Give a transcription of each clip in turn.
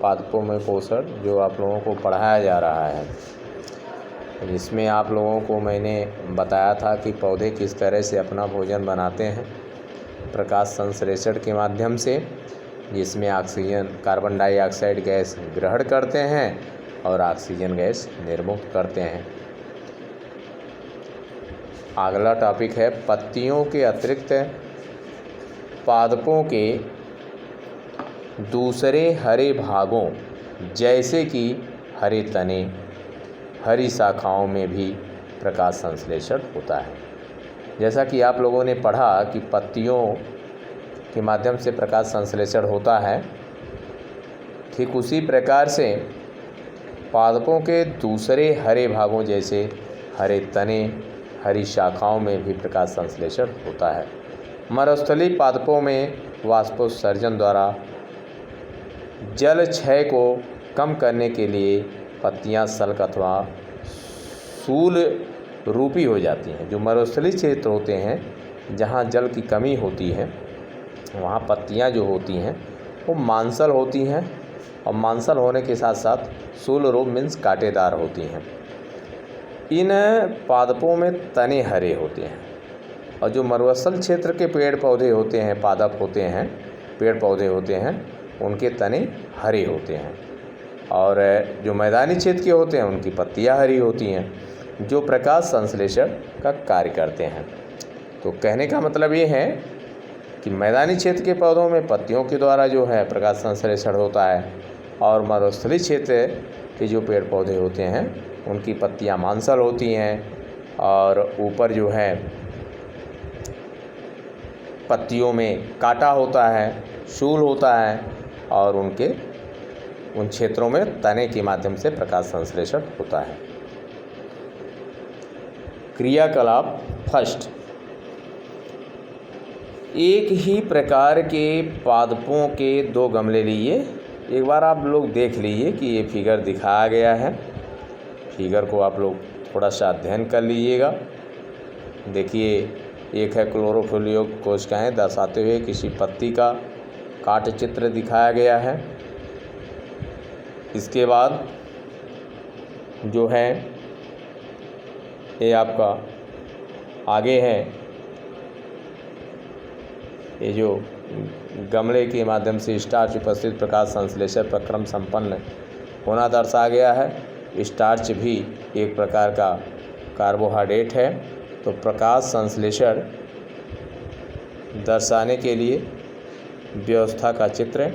पादपों में पोषण जो आप लोगों को पढ़ाया जा रहा है, जिसमें आप लोगों को मैंने बताया था कि पौधे किस तरह से अपना भोजन बनाते हैं प्रकाश संश्लेषण के माध्यम से, जिसमें ऑक्सीजन कार्बन डाइऑक्साइड गैस ग्रहण करते हैं और ऑक्सीजन गैस निर्मुक्त करते हैं। अगला टॉपिक है पत्तियों के अतिरिक्त पादपों के दूसरे हरे भागों जैसे कि हरे तने, हरी शाखाओं में भी प्रकाश संश्लेषण होता है। जैसा कि आप लोगों ने पढ़ा कि पत्तियों के माध्यम से प्रकाश संश्लेषण होता है, ठीक उसी प्रकार से पादपों के दूसरे हरे भागों जैसे हरे तने, हरी शाखाओं में भी प्रकाश संश्लेषण होता है। मरुस्थलीय पादपों में वाष्पोत्सर्जन द्वारा जल क्षय को कम करने के लिए पत्तियां सल्क अथवा शूल रूपी हो जाती हैं। जो मरुस्थलीय क्षेत्र होते हैं जहां जल की कमी होती है, वहां पत्तियां जो होती हैं वो मांसल होती हैं, और मांसल होने के साथ साथ शूल रूप मीन्स कांटेदार होती हैं। इन पादपों में तने हरे होते हैं, और जो मरुस्थल क्षेत्र के पेड़ पौधे होते हैं, पादप होते हैं, पेड़ पौधे होते हैं, उनके तने हरे होते हैं, और जो मैदानी क्षेत्र के होते हैं उनकी पत्तियां हरी होती हैं, जो प्रकाश संश्लेषण का कार्य करते हैं। तो कहने का मतलब ये है कि मैदानी क्षेत्र के पौधों में पत्तियों के द्वारा जो है प्रकाश संश्लेषण होता है, और मरुस्थलीय क्षेत्र के जो पेड़ पौधे होते हैं उनकी पत्तियां मांसल होती हैं, और ऊपर जो है पत्तियों में कांटा होता है, शूल होता है, और उन क्षेत्रों में तने के माध्यम से प्रकाश संश्लेषण होता है। क्रियाकलाप फर्स्ट, एक ही प्रकार के पादपों के 2 गमले लिए। एक बार आप लोग देख लीजिए कि ये फिगर दिखाया गया है, फिगर को आप लोग थोड़ा सा अध्ययन कर लीजिएगा। देखिए, एक है क्लोरोफिल युक्त कोशिकाएं दर्शाते हुए किसी पत्ती का काट चित्र दिखाया गया है। इसके बाद जो है ये आपका आगे है, ये जो गमले के माध्यम से स्टार्च उपस्थित प्रकाश संश्लेषण प्रक्रम संपन्न होना दर्शाया गया है। स्टार्च भी एक प्रकार का कार्बोहाइड्रेट है। तो प्रकाश संश्लेषण दर्शाने के लिए व्यवस्था का चित्र,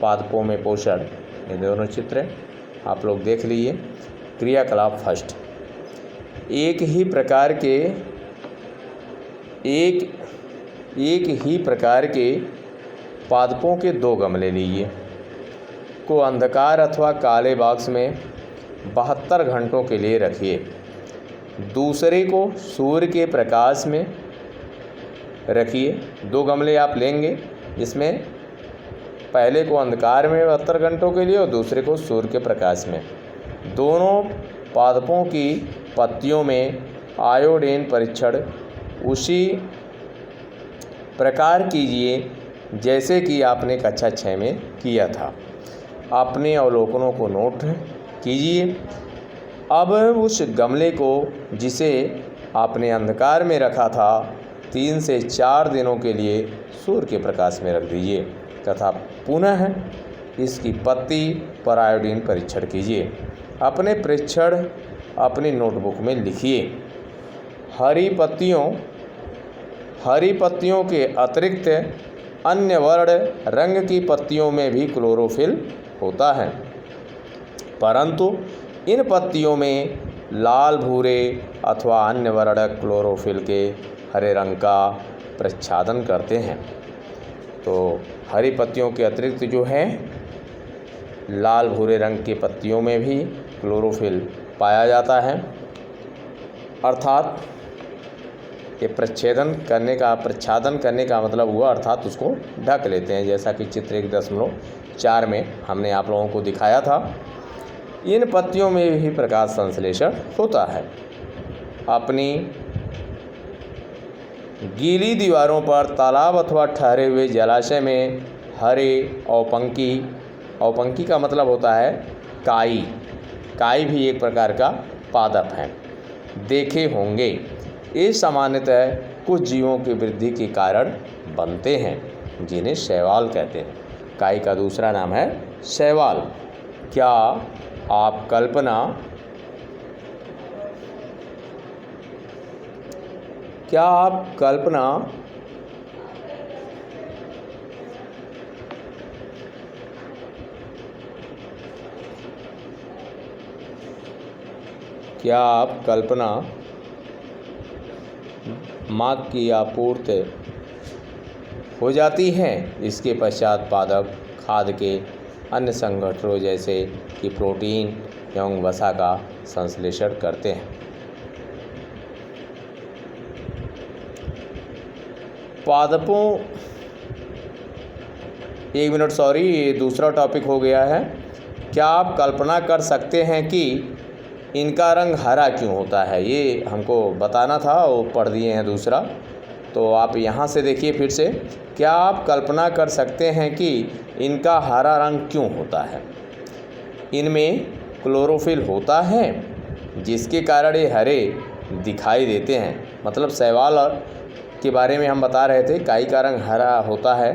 पादपों में पोषण, ये दोनों चित्र आप लोग देख लीजिए। क्रियाकलाप फर्स्ट, एक ही प्रकार के पादपों के 2 गमले लीजिए, को अंधकार अथवा काले बॉक्स में 72 घंटों के लिए रखिए। दूसरे को सूर्य के प्रकाश में रखिए। 2 गमले आप लेंगे, जिसमें पहले को अंधकार में 72 घंटों के लिए और दूसरे को सूर्य के प्रकाश में। दोनों पादपों की पत्तियों में आयोडीन परीक्षण उसी प्रकार कीजिए जैसे कि आपने कक्षा 6 में किया था। अपने अवलोकनों को नोट कीजिए। अब उस गमले को जिसे आपने अंधकार में रखा था 3 से 4 दिनों के लिए सूर्य के प्रकाश में रख दीजिए, तथा पुनः इसकी पत्ती पर आयोडीन परीक्षण कीजिए। अपने परीक्षण अपनी नोटबुक में लिखिए। हरी पत्तियों के अतिरिक्त अन्य वर्ण रंग की पत्तियों में भी क्लोरोफिल होता है, परंतु इन पत्तियों में लाल, भूरे अथवा अन्य वर्ण क्लोरोफिल के हरे रंग का प्रच्छादन करते हैं। तो हरी पत्तियों के अतिरिक्त जो है लाल भूरे रंग की पत्तियों में भी क्लोरोफिल पाया जाता है, अर्थात ये प्रच्छादन करने का मतलब हुआ, अर्थात उसको ढक लेते हैं, जैसा कि चित्र 1.4 में हमने आप लोगों को दिखाया था। इन पत्तियों में भी प्रकाश संश्लेषण होता है। अपनी गीली दीवारों पर तालाब अथवा ठहरे हुए जलाशय में हरे औपंकी औपंकी का मतलब होता है काई। काई भी एक प्रकार का पादप है। देखे होंगे, ये सामान्यतः कुछ जीवों की वृद्धि के कारण बनते हैं जिन्हें शैवाल कहते हैं। काई का दूसरा नाम है शैवाल। क्या आप कल्पना क्या आप कल्पना क्या आप कल्पना मांग की आपूर्ति हो जाती है, इसके पश्चात पादप खाद्य के अन्य संगठनों जैसे कि प्रोटीन एवं वसा का संश्लेषण करते हैं। पादपों, एक मिनट सॉरी, ये दूसरा टॉपिक हो गया है। क्या आप कल्पना कर सकते हैं कि इनका रंग हरा क्यों होता है? ये हमको बताना था, वो पढ़ दिए हैं दूसरा, तो आप यहाँ से देखिए फिर से। क्या आप कल्पना कर सकते हैं कि इनका हरा रंग क्यों होता है? इनमें क्लोरोफिल होता है जिसके कारण ये हरे दिखाई देते हैं। मतलब शैवाल के बारे में हम बता रहे थे, काई का रंग हरा होता है,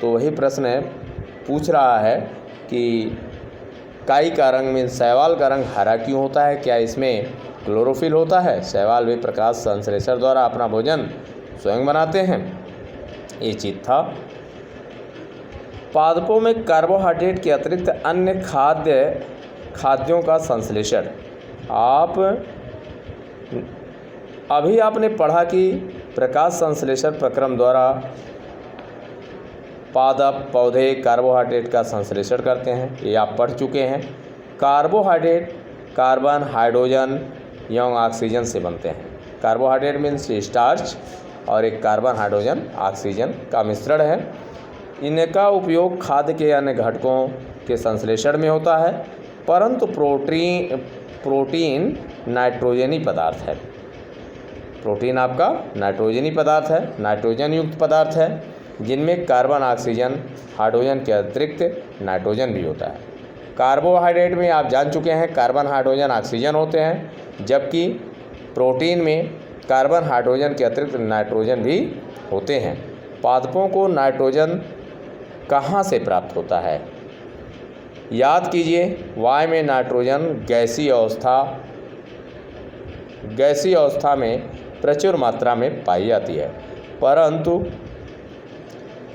तो वही प्रश्न पूछ रहा है कि काई का रंग में शैवाल का रंग हरा क्यों होता है? क्या इसमें क्लोरोफिल होता है? शैवाल भी प्रकाश संश्लेषण द्वारा अपना भोजन स्वयं बनाते हैं। ये चीज था। पादपों में कार्बोहाइड्रेट के अतिरिक्त अन्य खाद्यों का संश्लेषण। अभी आपने पढ़ा कि प्रकाश संश्लेषण प्रक्रम द्वारा पादप पौधे कार्बोहाइड्रेट का संश्लेषण करते हैं, ये आप पढ़ चुके हैं। कार्बोहाइड्रेट कार्बन, हाइड्रोजन एवं ऑक्सीजन से बनते हैं। कार्बोहाइड्रेट मीन्स स्टार्च और एक कार्बन, हाइड्रोजन, ऑक्सीजन का मिश्रण है। इनका उपयोग खाद्य के अन्य घटकों के संश्लेषण में होता है, परंतु प्रोटीन नाइट्रोजनी पदार्थ है। प्रोटीन आपका नाइट्रोजनी पदार्थ है, नाइट्रोजन युक्त पदार्थ है, जिनमें कार्बन, ऑक्सीजन, हाइड्रोजन के अतिरिक्त नाइट्रोजन भी होता है। कार्बोहाइड्रेट में आप जान चुके हैं कार्बन, हाइड्रोजन, ऑक्सीजन होते हैं, जबकि प्रोटीन में कार्बन, हाइड्रोजन के अतिरिक्त नाइट्रोजन भी होते हैं। पादपों को नाइट्रोजन कहाँ से प्राप्त होता है? याद कीजिए, वायु में नाइट्रोजन गैसीय अवस्था में प्रचुर मात्रा में पाई जाती है, परंतु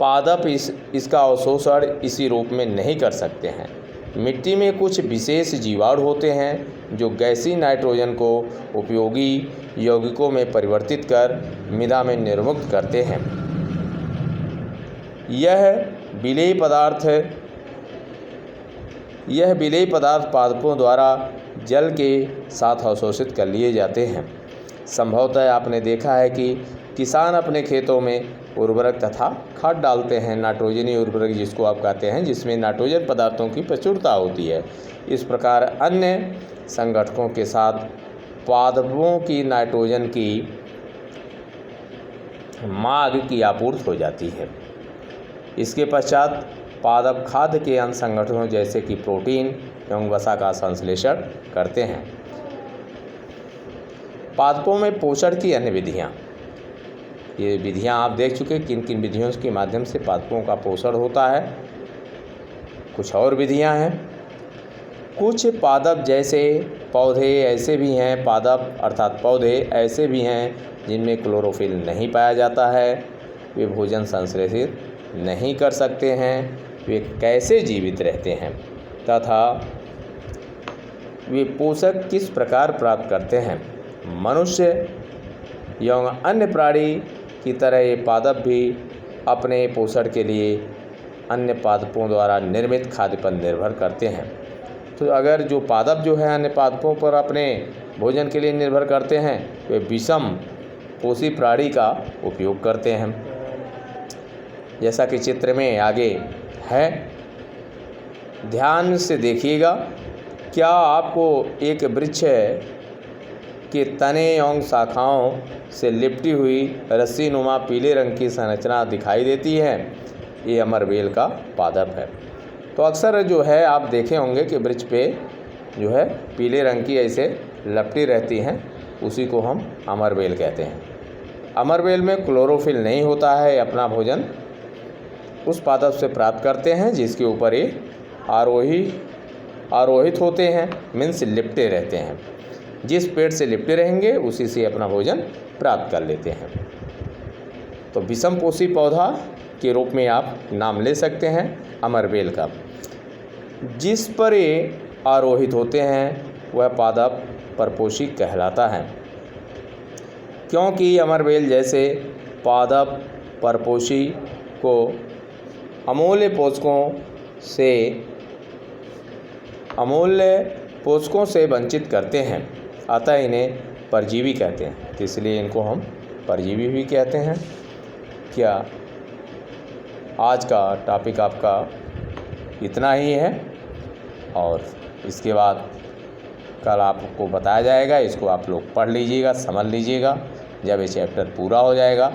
पादप इसका अवशोषण इसी रूप में नहीं कर सकते हैं। मिट्टी में कुछ विशेष जीवाणु होते हैं जो गैसीय नाइट्रोजन को उपयोगी यौगिकों में परिवर्तित कर मृदा में निर्मुक्त करते हैं। यह विलेय पदार्थ पादपों द्वारा जल के साथ अवशोषित कर लिए जाते हैं। संभवतः आपने देखा है कि किसान अपने खेतों में उर्वरक तथा खाद डालते हैं, नाइट्रोजनी उर्वरक जिसको आप कहते हैं, जिसमें नाइट्रोजन पदार्थों की प्रचुरता होती है। इस प्रकार अन्य संगठनों के साथ पादपों की नाइट्रोजन की मांग की आपूर्ति हो जाती है। इसके पश्चात पादप खाद्य के अन्य संगठनों जैसे कि प्रोटीन एवं वसा का संश्लेषण करते हैं। पादपों में पोषण की अन्य विधियाँ। ये विधियाँ आप देख चुके, किन किन विधियों के माध्यम से पादपों का पोषण होता है। कुछ और विधियाँ हैं। कुछ पादप जैसे पौधे ऐसे भी हैं, पादप अर्थात पौधे ऐसे भी हैं जिनमें क्लोरोफिल नहीं पाया जाता है। वे भोजन संश्लेषित नहीं कर सकते हैं। वे कैसे जीवित रहते हैं तथा वे पोषक किस प्रकार प्राप्त करते हैं? मनुष्य एवं अन्य प्राणी की तरह ये पादप भी अपने पोषण के लिए अन्य पादपों द्वारा निर्मित खाद्य पर निर्भर करते हैं। तो अगर जो पादप जो है अन्य पादपों पर अपने भोजन के लिए निर्भर करते हैं, वे विषम पोषी प्राणी का उपयोग करते हैं, जैसा कि चित्र में आगे है। ध्यान से देखिएगा। क्या आपको एक वृक्ष के तने एवं शाखाओं से लिपटी हुई रस्सी नुमा पीले रंग की संरचना दिखाई देती है? ये अमरबेल का पादप है। तो अक्सर जो है आप देखे होंगे कि वृक्ष पे जो है पीले रंग की ऐसे लपटी रहती हैं, उसी को हम अमरबेल कहते हैं। अमरबेल में क्लोरोफिल नहीं होता है, अपना भोजन उस पादप से प्राप्त करते हैं जिसके ऊपर ये आरोहित होते हैं, मीन्स लिपटे रहते हैं। जिस पेड़ से लिपटे रहेंगे उसी से अपना भोजन प्राप्त कर लेते हैं। तो विषमपोषी पौधा के रूप में आप नाम ले सकते हैं अमरबेल का। जिस पर ये आरोहित होते हैं वह पादप परपोषी कहलाता है, क्योंकि अमरबेल जैसे पादप परपोषी को अमूल्य पोषकों से वंचित करते हैं, अतः इन्हें परजीवी कहते हैं। तो इसलिए इनको हम परजीवी भी कहते हैं। क्या आज का टॉपिक आपका इतना ही है, और इसके बाद कल आपको बताया जाएगा। इसको आप लोग पढ़ लीजिएगा, समझ लीजिएगा जब ये चैप्टर पूरा हो जाएगा।